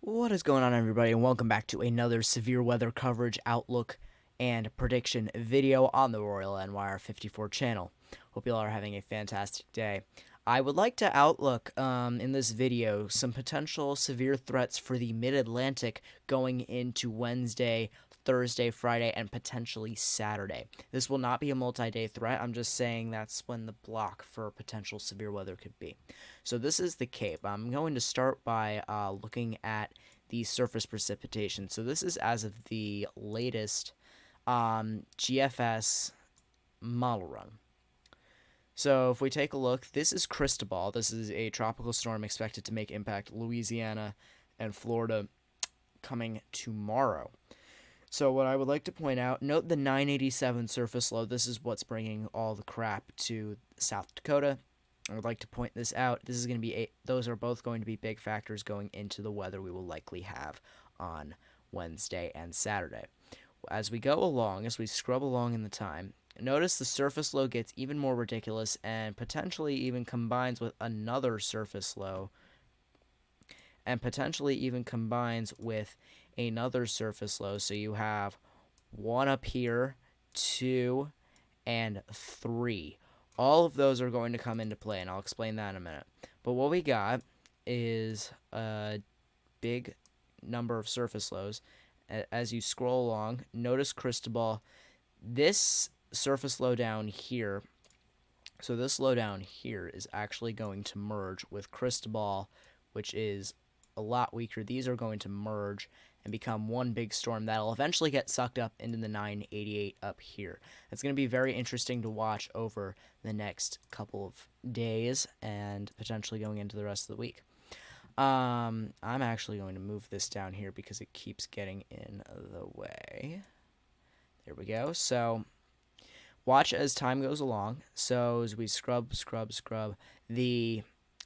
What is going on, everybody, and welcome back to another severe weather coverage outlook and prediction video on the Royal NYR 54 channel. Hope you all are having a fantastic day. I would like to outlook in this video some potential severe threats for the mid-Atlantic going into Wednesday, Thursday, Friday, and potentially Saturday. This will not be a multi-day threat. I'm just saying that's when the block for potential severe weather could be. So this is the Cape. I'm going to start by looking at the surface precipitation. So this is as of the latest GFS model run. So if we take a look, this is Cristobal. This is a tropical storm expected to make impact Louisiana and Florida coming tomorrow. So what I would like to point out, note the 987 surface low. This is what's bringing all the crap to South Dakota. I would like to point this out. This is going to be those are both going to be big factors going into the weather we will likely have on Wednesday and Saturday. As we go along, as we scrub along in the time, notice the surface low gets even more ridiculous and potentially even combines with another surface low and potentially even combines with another surface low. So you have one up here, 2, and 3. All of those are going to come into play, and I'll explain that in a minute. But what we got is a big number of surface lows. As you scroll along, notice Cristobal. This surface low down here, so this low down here is actually going to merge with Cristobal, which is a lot weaker. These are going to merge and become one big storm that'll eventually get sucked up into the 988 up here. It's going to be very interesting to watch over the next couple of days and potentially going into the rest of the week. I'm actually going to move this down here because it keeps getting in the way. There we go. So watch as time goes along. So as we scrub, the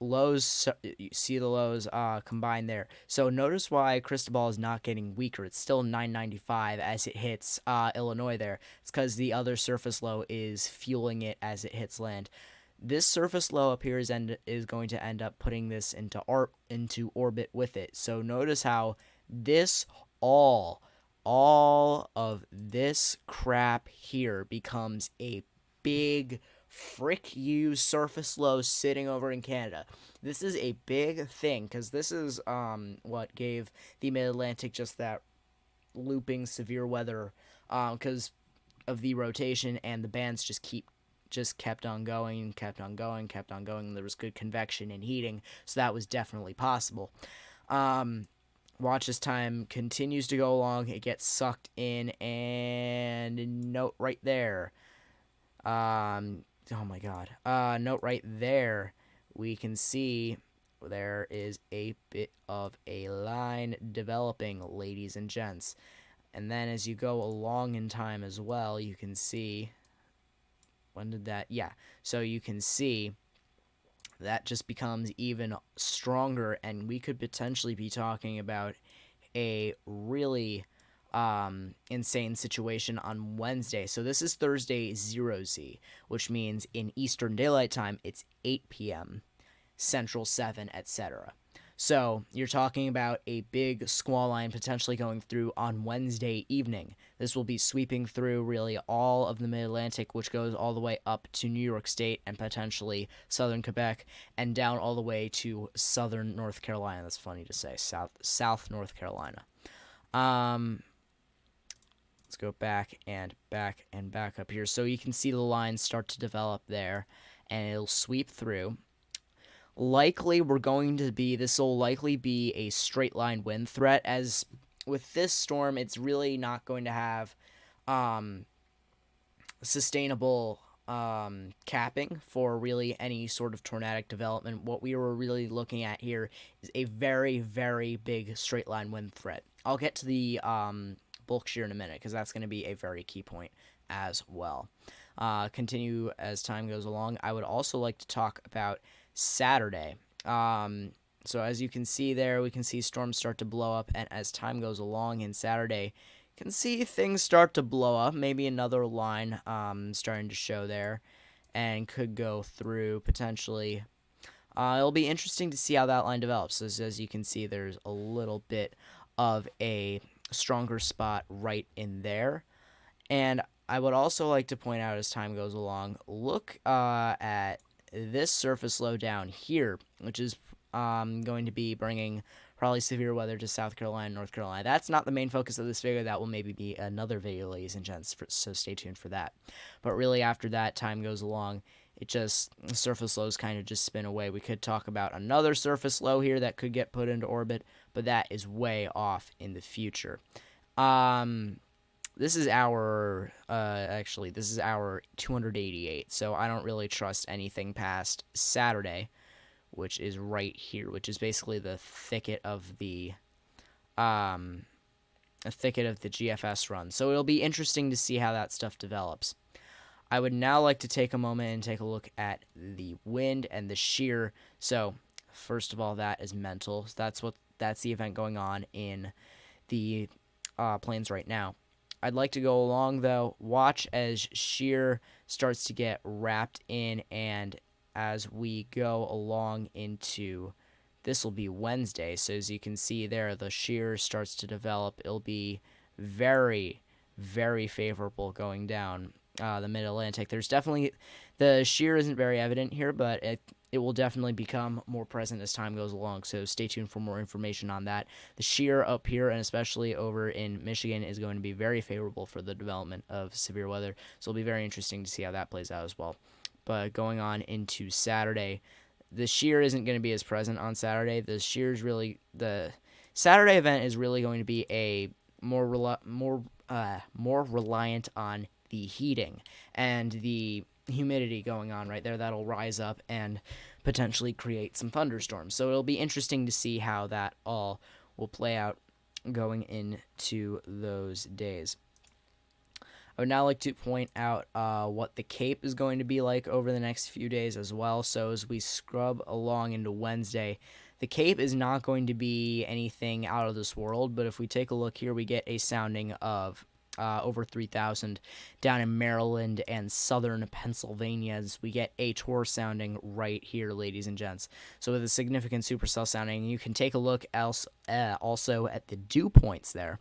lows, you see the lows combined there. So notice why Cristobal is not getting weaker. It's still 995 as it hits Illinois there. It's because the other surface low is fueling it as it hits land. This surface low up here is going to end up putting this into orbit with it. So notice how this all of this crap here becomes a big frick you surface low sitting over in Canada. This is a big thing because this is what gave the Mid-Atlantic just that looping severe weather because of the rotation, and the bands just kept on going. There was good convection and heating, so that was definitely possible. Watch as time continues to go along. It gets sucked in, and note right there. Oh my god. Note right there. We can see there is a bit of a line developing, ladies and gents. And then as you go along in time as well, you can see. When did that? Yeah. So you can see that just becomes even stronger, and we could potentially be talking about a really insane situation on Wednesday. So this is Thursday 0Z, which means in Eastern Daylight Time it's 8 p.m. Central 7, etc. So you're talking about a big squall line potentially going through on Wednesday evening. This will be sweeping through really all of the Mid-Atlantic, which goes all the way up to New York State and potentially southern Quebec, and down all the way to southern North Carolina. That's funny to say, South North Carolina. Let's go back up here. So you can see the lines start to develop there, and it'll sweep through. Likely this will likely be a straight line wind threat, as with this storm it's really not going to have sustainable capping for really any sort of tornadic development. What we were really looking at here is a very, very big straight line wind threat. I'll get to the bulk shear in a minute because that's going to be a very key point as well. Continue as time goes along. I would also like to talk about Saturday. So as you can see there, we can see storms start to blow up, and as time goes along in Saturday, you can see things start to blow up. Maybe another line starting to show there, and could go through potentially It'll be interesting to see how that line develops. As you can see, there's a little bit of a stronger spot right in there. And I would also like to point out as time goes along, look at this surface low down here, which is going to be bringing probably severe weather to South Carolina and North Carolina. That's not the main focus of this video. That will maybe be another video, ladies and gents, so stay tuned for that. But really, after that, time goes along, surface lows kind of just spin away. We could talk about another surface low here that could get put into orbit, but that is way off in the future. This is our, this is our 288, so I don't really trust anything past Saturday, which is right here, which is basically the thicket of the GFS run. So it'll be interesting to see how that stuff develops. I would now like to take a moment and take a look at the wind and the shear. So first of all, that is mental. That's the event going on in the plains right now. I'd like to go along, though, watch as shear starts to get wrapped in, and as we go along into, this will be Wednesday, so as you can see there, the shear starts to develop. It'll be very, very favorable going down the mid-Atlantic. There's definitely, the shear isn't very evident here, but it will definitely become more present as time goes along, so stay tuned for more information on that. The shear up here, and especially over in Michigan, is going to be very favorable for the development of severe weather, so it'll be very interesting to see how that plays out as well. But going on into Saturday, the shear isn't going to be as present on Saturday. The Saturday event is really going to be a more reliant on the heating and the humidity going on right there. That'll rise up and potentially create some thunderstorms. So it'll be interesting to see how that all will play out going into those days. I would now like to point out what the Cape is going to be like over the next few days as well. So as we scrub along into Wednesday, the Cape is not going to be anything out of this world, but if we take a look here, we get a sounding of over 3,000 down in Maryland and southern Pennsylvania, as we get a Tor sounding right here, ladies and gents. So with a significant supercell sounding, you can take a look also at the dew points there,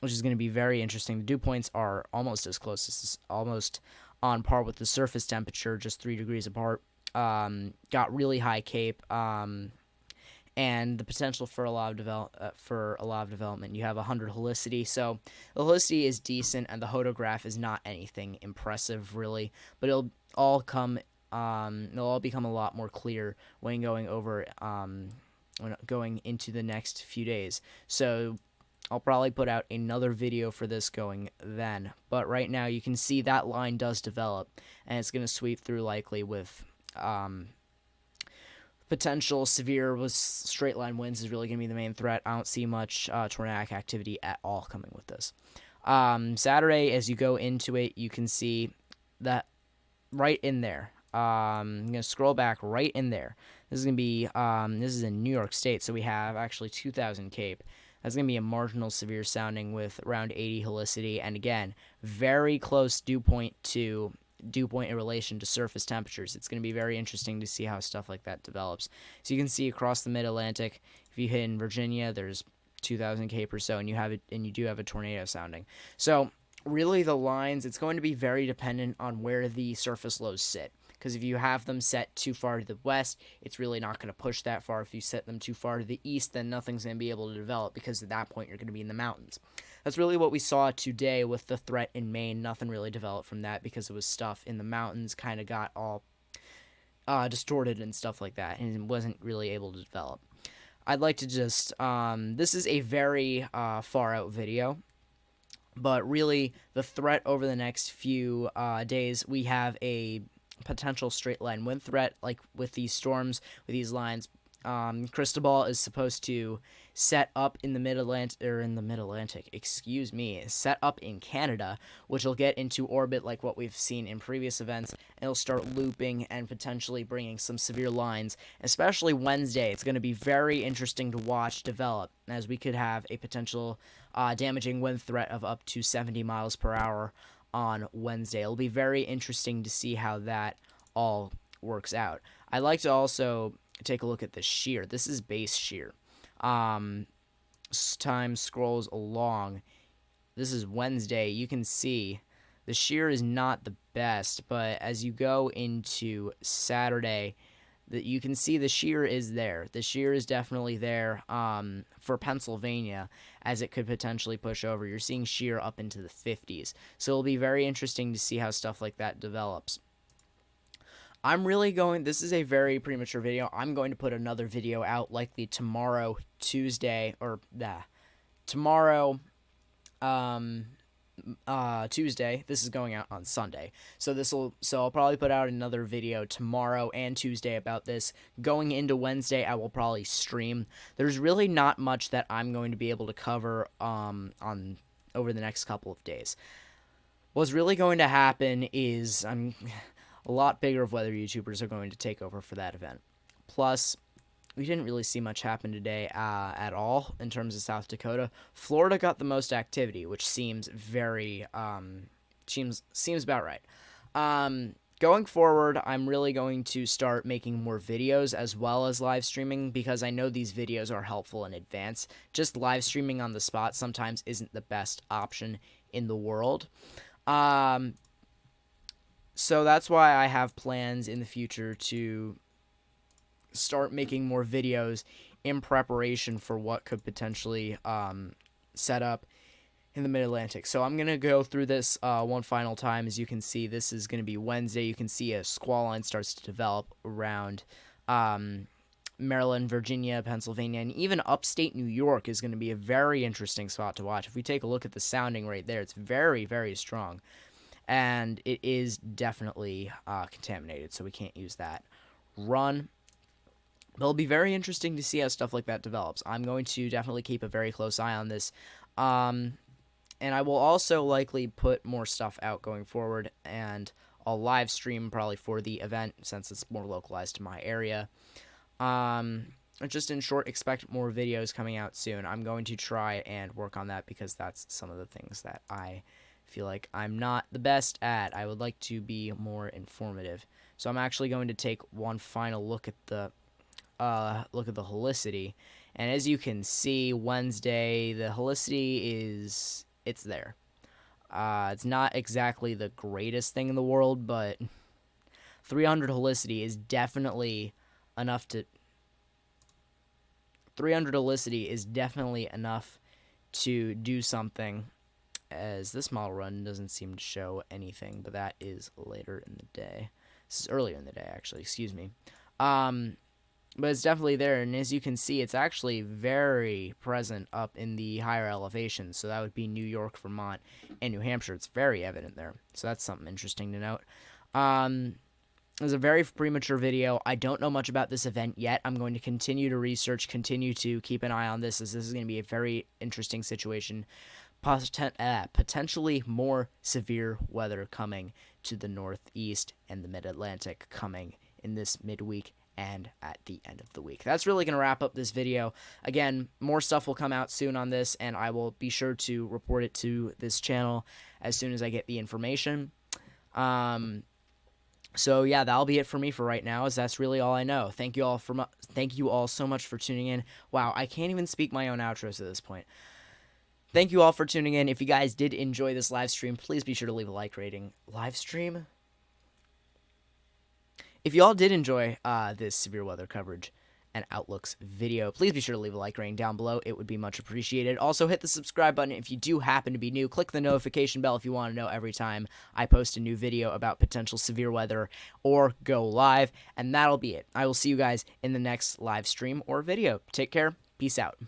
which is going to be very interesting. The dew points are almost as close as almost on par with the surface temperature, just 3 degrees apart. Got really high Cape, and the potential for a lot of development. You have 100 helicity, so the helicity is decent, and the hodograph is not anything impressive really, but it'll all become a lot more clear when going into the next few days. So I'll probably put out another video for this going then, but right now you can see that line does develop, and it's going to sweep through likely with potential severe straight line winds is really going to be the main threat. I don't see much tornadic activity at all coming with this. Saturday, as you go into it, you can see that right in there. I'm going to scroll back right in there. This is going to be, this is in New York State, so we have actually 2,000 Cape. That's going to be a marginal severe sounding with around 80 helicity, and again, very close dew point in relation to surface temperatures. It's going to be very interesting to see how stuff like that develops. So you can see across the mid-Atlantic, if you hit in Virginia, there's 2,000 Cape or so, and you do have a tornado sounding. So really the lines, it's going to be very dependent on where the surface lows sit. Because if you have them set too far to the west, it's really not going to push that far. If you set them too far to the east, then nothing's going to be able to develop, because at that point you're going to be in the mountains. That's really what we saw today with the threat in Maine. Nothing really developed from that because it was stuff in the mountains kind of got all distorted and stuff like that, and it wasn't really able to develop. I'd like to just, this is a very far out video, but really the threat over the next few days, we have a potential straight line wind threat, like with these storms, with these lines. Cristobal is supposed to set up in the mid-Atlantic, set up in Canada, which will get into orbit like what we've seen in previous events, and it'll start looping and potentially bringing some severe lines, especially Wednesday. It's going to be very interesting to watch develop, as we could have a potential damaging wind threat of up to 70 miles per hour on Wednesday. It'll be very interesting to see how that all works out. I'd like to also take a look at the shear. This is base shear. Time scrolls along. This is Wednesday. You can see the shear is not the best, but as you go into Saturday, that you can see the shear is there. The shear is definitely there for Pennsylvania, as it could potentially push over. You're seeing shear up into the 50s. So it'll be very interesting to see how stuff like that develops. This is a very premature video. I'm going to put another video out likely tomorrow, Tuesday, tomorrow, Tuesday. This is going out on Sunday. So I'll probably put out another video tomorrow and Tuesday about this. Going into Wednesday, I will probably stream. There's really not much that I'm going to be able to cover on over the next couple of days. What's really going to happen is a lot bigger of weather YouTubers are going to take over for that event. Plus, we didn't really see much happen today at all in terms of South Dakota. Florida got the most activity, which seems very seems about right. Going forward, I'm really going to start making more videos as well as live streaming, because I know these videos are helpful in advance. Just live streaming on the spot sometimes isn't the best option in the world. So that's why I have plans in the future to start making more videos in preparation for what could potentially set up in the Mid-Atlantic. So I'm going to go through this one final time. As you can see, this is going to be Wednesday. You can see a squall line starts to develop around Maryland, Virginia, Pennsylvania, and even upstate New York is going to be a very interesting spot to watch. If we take a look at the sounding right there, it's very, very strong. And it is definitely contaminated, so we can't use that. Run. It'll be very interesting to see how stuff like that develops. I'm going to definitely keep a very close eye on this. And I will also likely put more stuff out going forward, and I'll live stream probably for the event since it's more localized to my area. Just in short, expect more videos coming out soon. I'm going to try and work on that because that's some of the things that I feel like I'm not the best at. I would like to be more informative. So I'm actually going to take one final look at the helicity, and as you can see, Wednesday the helicity it's there. It's not exactly the greatest thing in the world, but 300 helicity is definitely enough to 300 helicity is definitely enough to do something. As this model run doesn't seem to show anything, but that is later in the day. This is earlier in the day, actually, excuse me. But it's definitely there, and as you can see, it's actually very present up in the higher elevations, so that would be New York, Vermont, and New Hampshire. It's very evident there, so that's something interesting to note. It was a very premature video. I don't know much about this event yet. I'm going to continue to research, continue to keep an eye on this, as this is going to be a very interesting situation. Potentially more severe weather coming to the Northeast and the Mid-Atlantic coming in this midweek and at the end of the week. That's really going to wrap up this video. Again, more stuff will come out soon on this, and I will be sure to report it to this channel as soon as I get the information. So yeah, that'll be it for me for right now, as that's really all I know. Thank you all so much for tuning in. Wow, I can't even speak my own outros at this point. Thank you all for tuning in. If you guys did enjoy this live stream, please be sure to leave a like rating. Live stream? If you all did enjoy this severe weather coverage and outlooks video, please be sure to leave a like rating down below. It would be much appreciated. Also, hit the subscribe button if you do happen to be new. Click the notification bell if you want to know every time I post a new video about potential severe weather or go live. And that'll be it. I will see you guys in the next live stream or video. Take care. Peace out.